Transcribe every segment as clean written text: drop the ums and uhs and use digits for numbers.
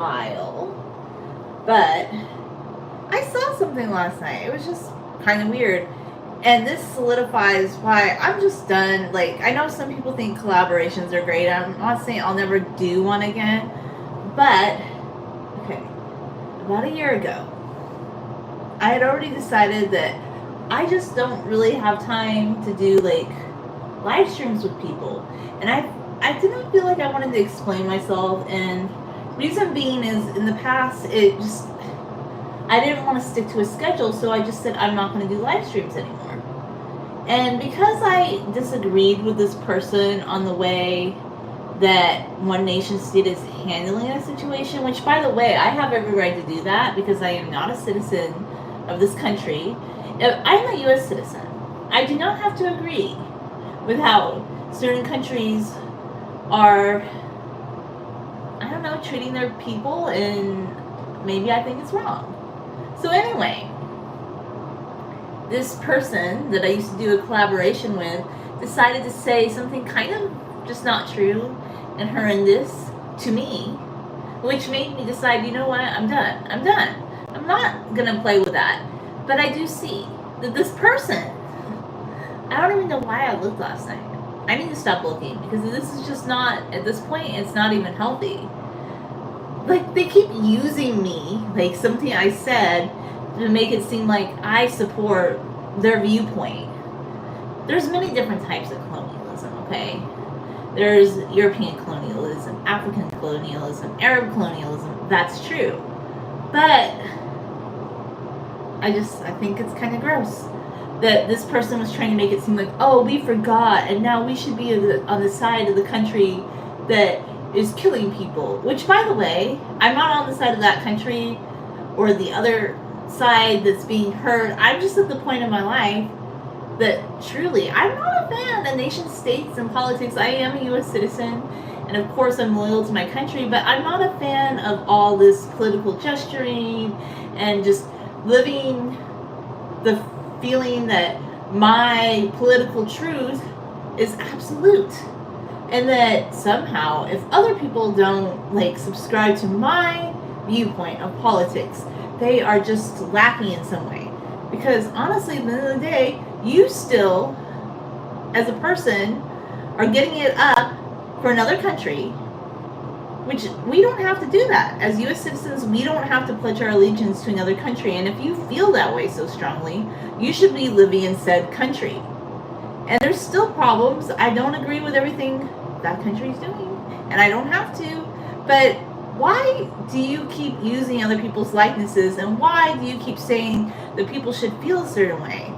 while, but I saw something last night. It was just kind of weird. And this solidifies why I'm just done. Like, I know some people think collaborations are great. I'm not saying I'll never do one again. But, okay, about a year ago, I had already decided that I just don't really have time to do, like, live streams with people. And I didn't feel like I wanted to explain myself. And reason being is, in the past, I didn't want to stick to a schedule, so I just said I'm not going to do live streams anymore. And because I disagreed with this person on the way that One Nation State is handling a situation, which, by the way, I have every right to do that because I am not a citizen of this country. I'm a U.S. citizen. I do not have to agree with how certain countries are, I don't know, treating their people, and maybe I think it's wrong. So anyway, this person that I used to do a collaboration with decided to say something kind of just not true and horrendous to me, which made me decide, you know what, I'm done. I'm not gonna play with that. But I do see that this person, I don't even know why I looked last night. I need to stop looking because this is just not, at this point, it's not even healthy. Like, they keep using me, like something I said, to make it seem like I support their viewpoint. There's many different types of colonialism, okay? There's European colonialism, African colonialism, Arab colonialism. That's true. But I think it's kind of gross that this person was trying to make it seem like, oh, we forgot, and now we should be on the side of the country that is killing people. Which, by the way, I'm not on the side of that country or the other side that's being hurt. I'm just at the point in my life that truly, I'm not a fan of nation states and politics. I am a U.S. citizen, and of course I'm loyal to my country, but I'm not a fan of all this political gesturing and just living the feeling that my political truth is absolute. And that somehow, if other people don't, like, subscribe to my viewpoint of politics, they are just lacking in some way. Because honestly, at the end of the day, you still, as a person, are getting it up for another country, which we don't have to do that. As U.S. citizens, we don't have to pledge our allegiance to another country. And if you feel that way so strongly, you should be living in said country. And there's still problems. I don't agree with everything that country's doing, and I don't have to. But why do you keep using other people's likenesses, and why do you keep saying that people should feel a certain way?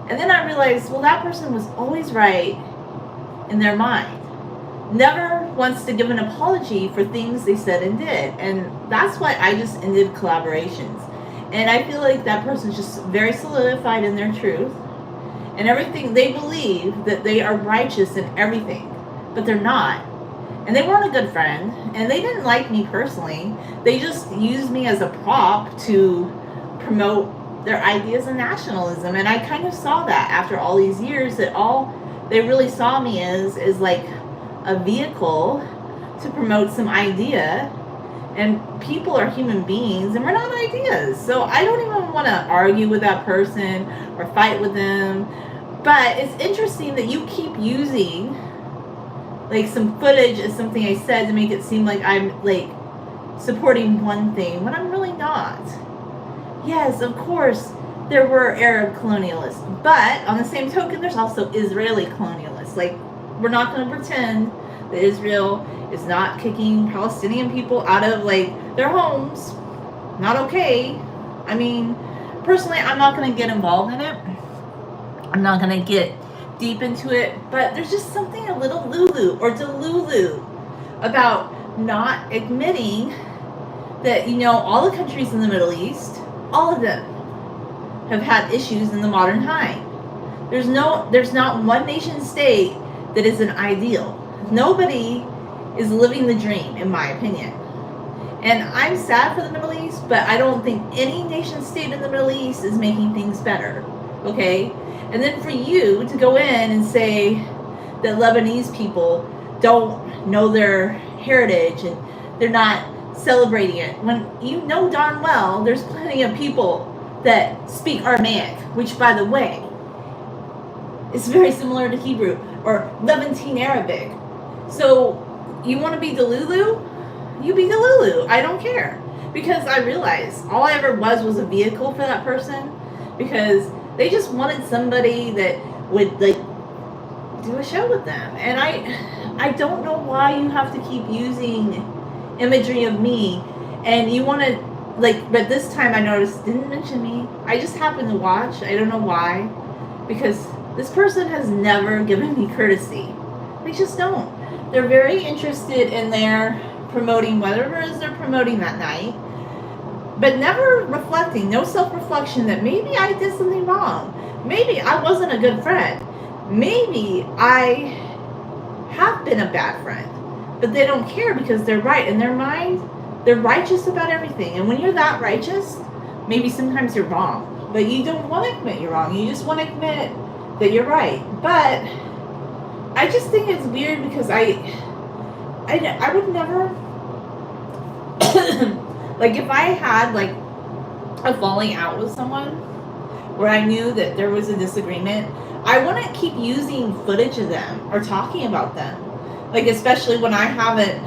And then I realized, well, that person was always right in their mind. Never wants to give an apology for things they said and did. And that's why I just ended collaborations. And I feel like that person's just very solidified in their truth. And everything, they believe that they are righteous in everything, but they're not. And they weren't a good friend, and they didn't like me personally. They just used me as a prop to promote their ideas of nationalism. And I kind of saw that after all these years, that all they really saw me as is like a vehicle to promote some idea. And people are human beings, and we're not ideas. So I don't even want to argue with that person or fight with them. But it's interesting that you keep using, like, some footage as something I said to make it seem like I'm, like, supporting one thing when I'm really not. Yes, of course, there were Arab colonialists. But on the same token, there's also Israeli colonialists. Like, we're not going to pretend that Israel is not kicking Palestinian people out of, like, their homes. Not okay. I mean, personally, I'm not going to get involved in it. I'm not going to get deep into it. But there's just something a little Lulu or Delulu about not admitting that, you know, all the countries in the Middle East, all of them have had issues in the modern time. There's not one nation state that is an ideal. Nobody is living the dream, in my opinion. And I'm sad for the Middle East, but I don't think any nation state in the Middle East is making things better. Okay? And then for you to go in and say that Lebanese people don't know their heritage and they're not celebrating it when you know darn well there's plenty of people that speak Aramaic, which, by the way, is very similar to Hebrew, or Levantine Arabic. So you want to be Delulu? You be Delulu. I don't care. Because I realized all I ever was a vehicle for that person, because they just wanted somebody that would, like, do a show with them. And I don't know why you have to keep using imagery of me, and you want to, like, but this time I noticed didn't mention me. I just happened to watch. I don't know why, because this person has never given me courtesy. They just don't. They're very interested in their promoting whatever it is they're promoting that night, but never reflecting, no self-reflection that maybe I did something wrong. Maybe I wasn't a good friend. Maybe I have been a bad friend. But they don't care because they're right. In their mind, they're righteous about everything. And when you're that righteous, maybe sometimes you're wrong. But you don't want to admit you're wrong. You just want to admit that you're right. But I just think it's weird because I would never... like, if I had, like, a falling out with someone where I knew that there was a disagreement, I wouldn't keep using footage of them or talking about them. Like, especially when I haven't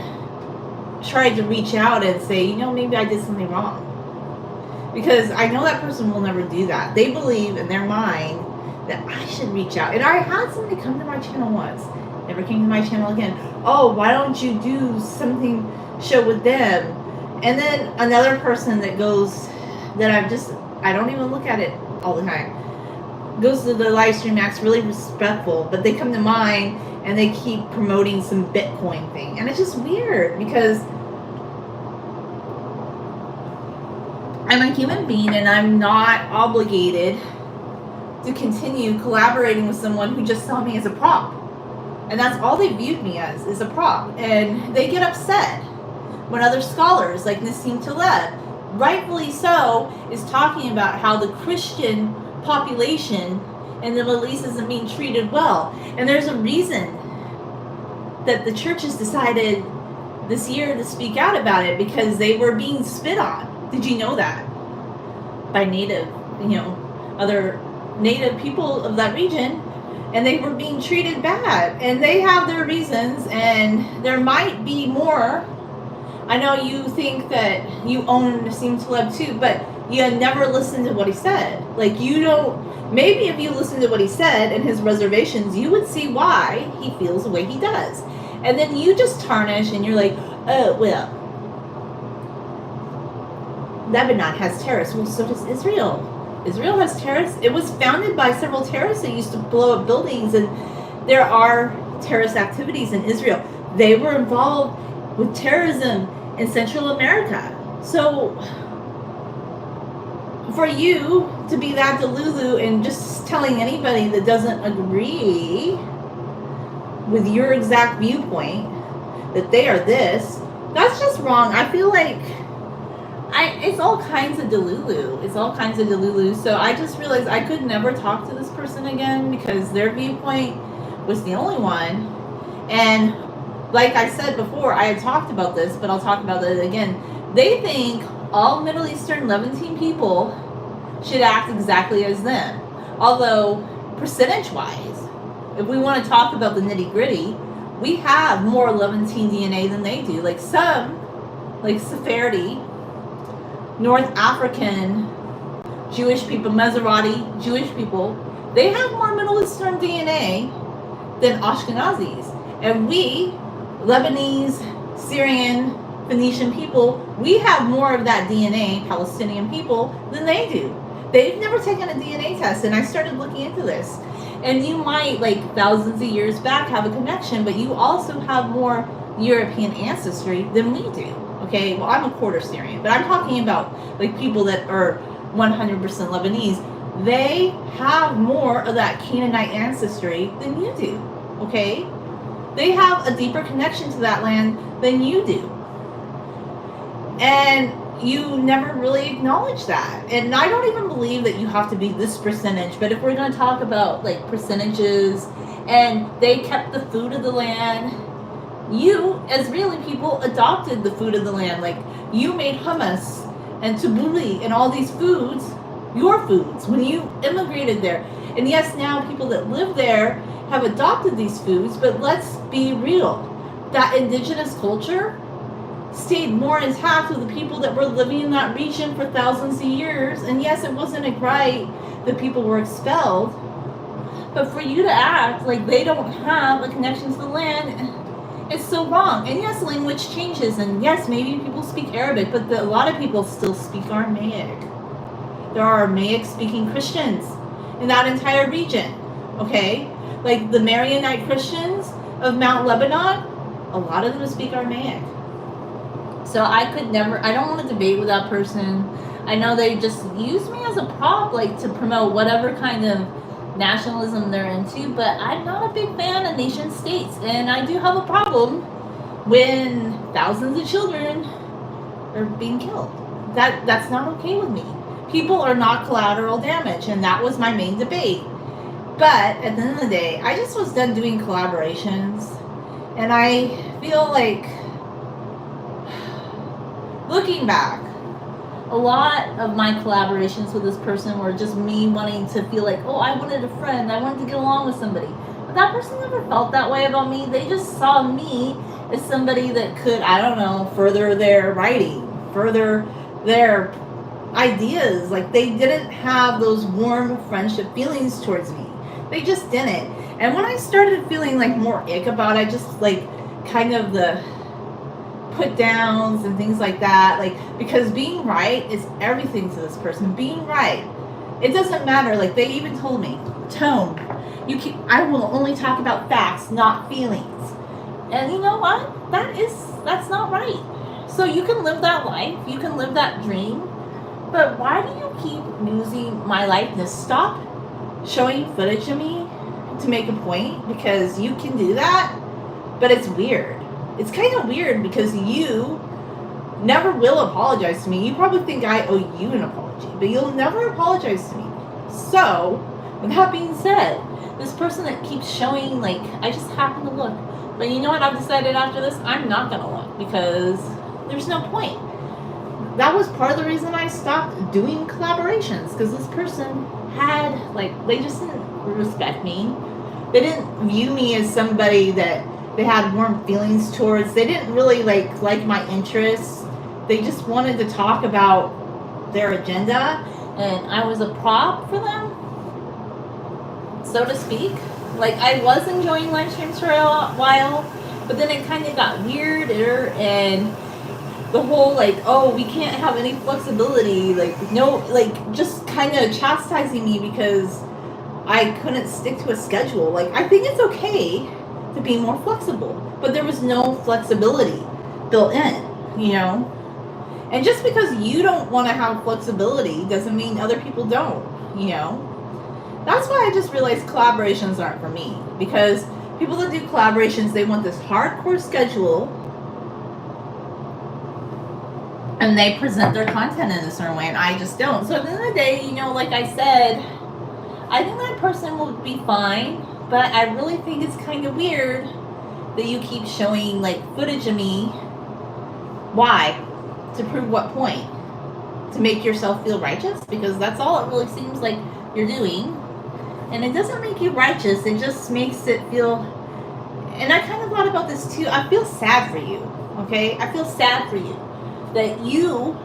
tried to reach out and say, you know, maybe I did something wrong. Because I know that person will never do that. They believe in their mind that I should reach out. And I had somebody come to my channel once. Never came to my channel again. Oh, why don't you do something, show with them? And then another person that goes, that I don't even look at it all the time, goes to the live stream, acts really respectful, but they come to mine and they keep promoting some Bitcoin thing. And it's just weird because I'm a human being and I'm not obligated to continue collaborating with someone who just saw me as a prop. And that's all they viewed me as, is a prop. And they get upset when other scholars like Nassim Taleb, rightfully so, is talking about how the Christian population in the Middle East isn't being treated well. And there's a reason that the church has decided this year to speak out about it, because they were being spit on. Did you know that? By native, other native people of that region, and they were being treated bad. And they have their reasons, and there might be more. I know you think that you own Nassim Taleb too, but you had never listened to what he said. Like, you don't, maybe if you listened to what he said and his reservations, you would see why he feels the way he does. And then you just tarnish and you're like, oh, well, Lebanon has terrorists. Well, so does Israel. Israel has terrorists. It was founded by several terrorists that used to blow up buildings, and there are terrorist activities in Israel. They were involved with terrorism in Central America. So for you to be that delulu and just telling anybody that doesn't agree with your exact viewpoint that they are this, that's just wrong. I feel like it's all kinds of delulu. It's all kinds of delulu. So I just realized I could never talk to this person again because their viewpoint was the only one. And like I said before, I had talked about this, but I'll talk about it again. They think all Middle Eastern Levantine people should act exactly as them. Although, percentage-wise, if we want to talk about the nitty-gritty, we have more Levantine DNA than they do. Like some, like Sephardi, North African Jewish people, Maserati Jewish people, they have more Middle Eastern DNA than Ashkenazis. And we, Lebanese, Syrian, Phoenician people, we have more of that DNA, Palestinian people, than they do. They've never taken a DNA test, and I started looking into this. And you might, like thousands of years back, have a connection, but you also have more European ancestry than we do. Okay, well, I'm a quarter Syrian, but I'm talking about like people that are 100% Lebanese. They have more of that Canaanite ancestry than you do. Okay, they have a deeper connection to that land than you do. And you never really acknowledge that. And I don't even believe that you have to be this percentage, but if we're going to talk about like percentages, and they kept the food of the land, You, as Israeli people, adopted the food of the land. Like, you made hummus and tabbouleh and all these foods, your foods, when you immigrated there. And yes, now people that live there have adopted these foods, but let's be real. That indigenous culture stayed more intact with the people that were living in that region for thousands of years. And yes, it wasn't right that people were expelled, but for you to act like they don't have a connection to the land, it's so wrong. And yes, language changes, and yes, maybe people speak Arabic, but a lot of people still speak Aramaic. There are Aramaic speaking Christians in that entire region, okay? Like the Maronite Christians of Mount Lebanon, a lot of them speak Aramaic. So I don't want to debate with that person. I know they just use me as a prop, like to promote whatever kind of nationalism they're into, but I'm not a big fan of nation states, and I do have a problem when thousands of children are being killed. That's not okay with me. People are not collateral damage, and that was my main debate. But at the end of the day, I just was done doing collaborations, and I feel like, looking back, a lot of my collaborations with this person were just me wanting to feel like, oh, I wanted a friend, I wanted to get along with somebody. But that person never felt that way about me. They just saw me as somebody that could, I don't know, further their writing, further their ideas. Like, they didn't have those warm friendship feelings towards me. They just didn't. And when I started feeling like more ick about it, just like kind of the put downs and things like that, like, because being right is everything to this person. Being right, it doesn't matter. Like, they even told me, Tone, I will only talk about facts, not feelings. And you know what? That's not right. So you can live that life, you can live that dream, but why do you keep using my likeness? Stop showing footage of me to make a point, because you can do that, but it's weird. It's kind of weird because you never will apologize to me. You probably think I owe you an apology, but you'll never apologize to me. So, with that being said, this person that keeps showing, like, I just happen to look. But you know what? I've decided after this, I'm not going to look, because there's no point. That was part of the reason I stopped doing collaborations, because this person had, like, they just didn't respect me. They didn't view me as somebody that they had warm feelings towards. They didn't really like my interests. They just wanted to talk about their agenda, and I was a prop for them, so to speak. Like, I was enjoying live streams for a while, but then it kind of got weirder, and the whole, like, oh, we can't have any flexibility, like, no, like, just kind of chastising me because I couldn't stick to a schedule. Like, I think it's okay to be more flexible, but there was no flexibility built in, you know? And just because you don't want to have flexibility doesn't mean other people don't, you know? That's why I just realized collaborations aren't for me, because people that do collaborations, they want this hardcore schedule, and they present their content in a certain way, and I just don't. So at the end of the day, you know, like I said, I think that person will be fine, but I really think it's kind of weird that you keep showing, like, footage of me. Why? To prove what point? To make yourself feel righteous? Because that's all it really seems like you're doing. And it doesn't make you righteous, it just makes it feel... And I kind of thought about this too. I feel sad for you, okay? I feel sad for you. That you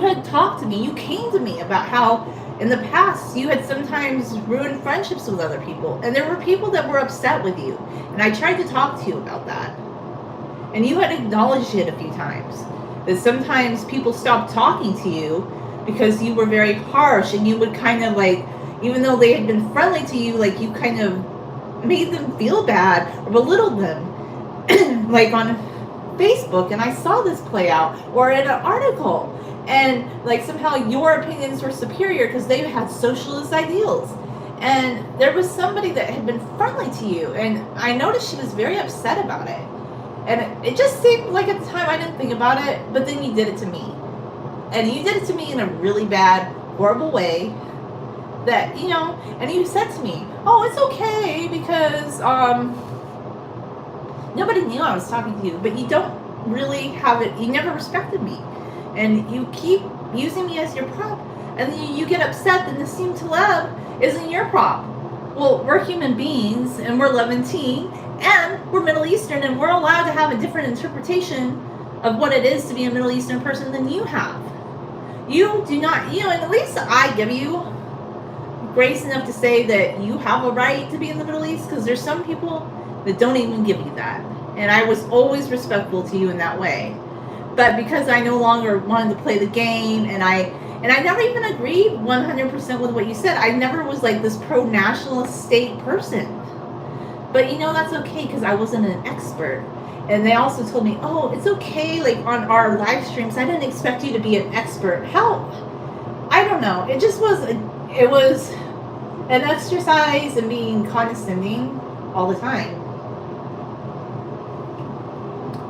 had talked to me, you came to me about how in the past you had sometimes ruined friendships with other people, and there were people that were upset with you, and I tried to talk to you about that, and you had acknowledged it a few times, that sometimes people stopped talking to you because you were very harsh, and you would kind of, like, even though they had been friendly to you, like, you kind of made them feel bad or belittled them like on Facebook. And I saw this play out, or in an article, and like somehow your opinions were superior because they had socialist ideals. And there was somebody that had been friendly to you, and I noticed she was very upset about it. And it just seemed like at the time I didn't think about it, but then you did it to me. And you did it to me in a really bad, horrible way that, you know, and you said to me, oh, it's okay because, Nobody knew I was talking to you, but you don't really have it. You never respected me, and you keep using me as your prop, and then you get upset that Nassim Taleb isn't your prop. Well, we're human beings, and we're Levantine, and we're Middle Eastern, and we're allowed to have a different interpretation of what it is to be a Middle Eastern person than you have. You do not, and at least I give you grace enough to say that you have a right to be in the Middle East, because there's some people that don't even give you that. And I was always respectful to you in that way. But because I no longer wanted to play the game, and I never even agreed 100% with what you said. I never was like this pro-nationalist state person. But that's okay, because I wasn't an expert. And they also told me, oh, it's okay, like on our live streams, I didn't expect you to be an expert. How? I don't know. It just was, it was an exercise in being condescending all the time.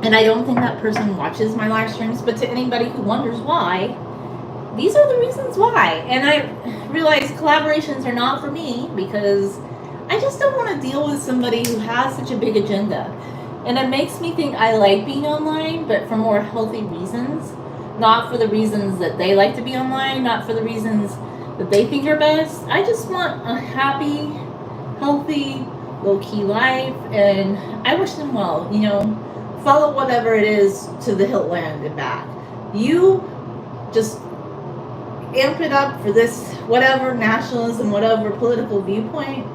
And I don't think that person watches my live streams, but to anybody who wonders why, these are the reasons why. And I realize collaborations are not for me, because I just don't want to deal with somebody who has such a big agenda. And it makes me think I like being online, but for more healthy reasons. Not for the reasons that they like to be online, not for the reasons that they think are best. I just want a happy, healthy, low-key life, and I wish them well. Follow whatever it is to the hilt land and back. You just amp it up for this whatever nationalism, whatever political viewpoint.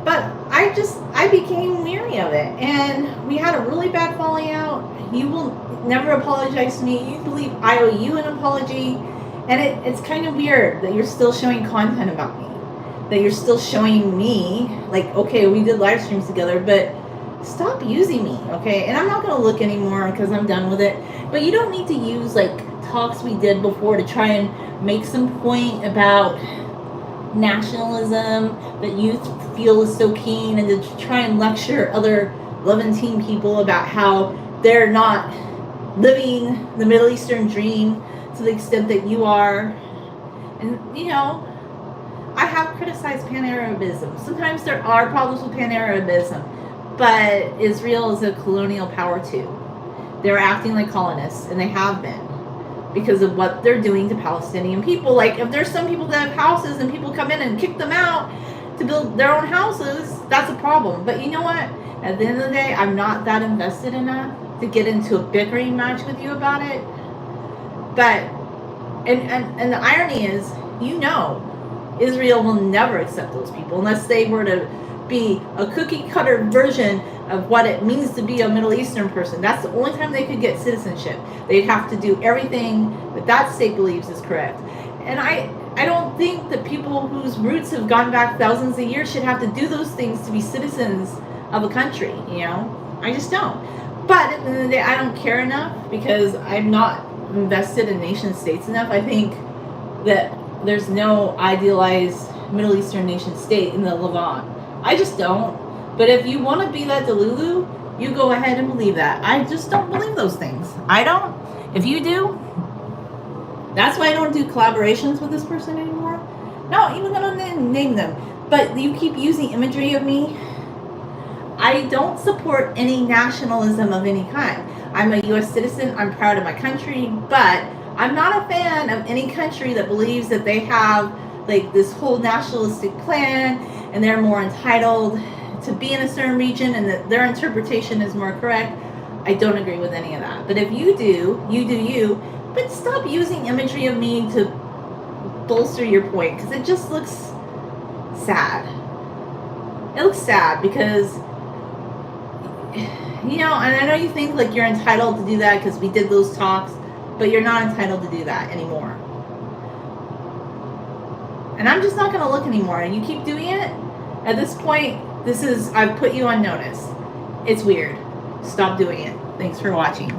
But I became weary of it, and we had a really bad falling out. You will never apologize to me. You believe I owe you an apology, and it's kind of weird that you're still showing content about me, that you're still showing me, like, okay, we did live streams together, but stop using me, okay? And I'm not going to look anymore because I'm done with it. But you don't need to use, like, talks we did before to try and make some point about nationalism that you feel is so keen, and to try and lecture other Levantine people about how they're not living the Middle Eastern dream to the extent that you are. And, I have criticized Pan-Arabism. Sometimes there are problems with Pan-Arabism, but Israel is a colonial power too. They're acting like colonists, and they have been, because of what they're doing to Palestinian people. Like, if there's some people that have houses and people come in and kick them out to build their own houses, that's a problem. But you know what? At the end of the day, I'm not that invested enough to get into a bickering match with you about it. But, and the irony is, Israel will never accept those people unless they were to be a cookie cutter version of what it means to be a Middle Eastern person. That's the only time they could get citizenship. They'd have to do everything that state believes is correct. And I don't think that people whose roots have gone back thousands of years should have to do those things to be citizens of a country, I just don't. But at the end of the day, I don't care enough, because I'm not invested in nation states enough. I think that there's no idealized Middle Eastern nation state in the Levant. I just don't. But if you want to be that Delulu, you go ahead and believe that. I just don't believe those things. I don't. If you do, that's why I don't do collaborations with this person anymore. No, even though I didn't name them. But you keep using imagery of me. I don't support any nationalism of any kind. I'm a U.S. citizen. I'm proud of my country. But I'm not a fan of any country that believes that they have, like, this whole nationalistic plan, and they're more entitled to be in a certain region, and that their interpretation is more correct. I don't agree with any of that. But if you do, you do you. But stop using imagery of me to bolster your point, because it just looks sad. It looks sad because, and I know you think like you're entitled to do that because we did those talks, but you're not entitled to do that anymore. And I'm just not going to look anymore. And you keep doing it. At this point, I've put you on notice. It's weird. Stop doing it. Thanks for watching.